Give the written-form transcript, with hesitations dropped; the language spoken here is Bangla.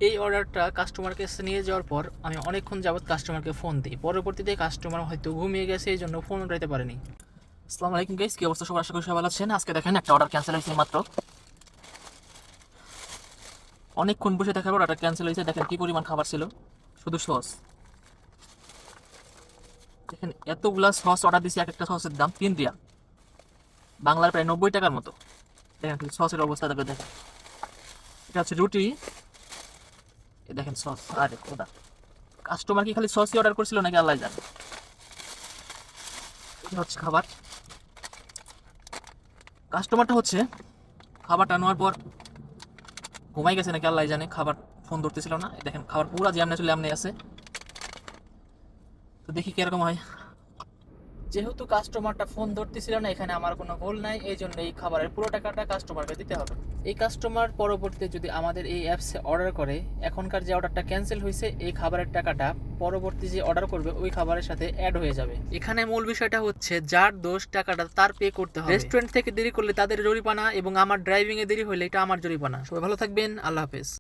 এই অর্ডারটা কাস্টমারকে নিয়ে যাওয়ার পর আমি অনেকক্ষণ যাবত কাস্টমারকে ফোন দিই, পরবর্তীতে কাস্টমার হয়তো ঘুমিয়ে গেছে, এই জন্য ফোন উঠাইতে পারেনি। আসসালামু আলাইকুম গাইস, কি অবস্থা সবার? আশা করি সবাই ভালো আছেন। আজকে দেখেন একটা অর্ডার ক্যান্সেল হয়েছে মাত্র। অনেকক্ষণ বসে থাকার পর অর্ডার ক্যান্সেল হয়েছে। দেখেন কি পরিমাণ খাবার ছিল, শুধু সস। দেখেন এতগুলা সস অর্ডার দিয়েছি, এক একটা সসের দাম 3 রিয়াল, বাংলার প্রায় 90 টাকার মতো। দেখেন সসের অবস্থা দেখেন। এটা হচ্ছে রুটি, এ দেখেন সস। আরে খোদা, কাস্টমার কি খালি সসই অর্ডার করছিল নাকি আল্লাহ জানে। এটা হচ্ছে খাবার। কাস্টমারটা হচ্ছে খাবারটা নেওয়ার পর ঘুমাই গেছে নাকি আল্লাহ জানে, খাবার ফোন ধরতেছিল না। এই দেখেন খাবার পুরা জ্যামনে চলে এমনি আছে। তো দেখি কিরকম হয়। যেহেতু কাস্টমারটা ফোন ধরতেছিল না, এখানে আমার কোনো ভুল নাই, এই জন্য এই খাবারের পুরো টাকাটা কাস্টমারকে দিতে হবে। এই কাস্টমার পরবর্তীতে যদি আমাদের এই অ্যাপসে অর্ডার করে, এখনকার যে অর্ডারটা ক্যান্সেল হয়েছে এই খাবারের টাকাটা পরবর্তী যে অর্ডার করবে ওই খাবারের সাথে অ্যাড হয়ে যাবে। এখানে মূল বিষয়টা হচ্ছে যার দোষ, টাকাটা তার পে করতে হবে। রেস্টুরেন্ট থেকে দেরি করলে তাদের জরিমানা, এবং আমার ড্রাইভিং এ দেরি হলে এটা আমার জরিমানা। সবাই ভালো থাকবেন, আল্লাহ হাফেজ।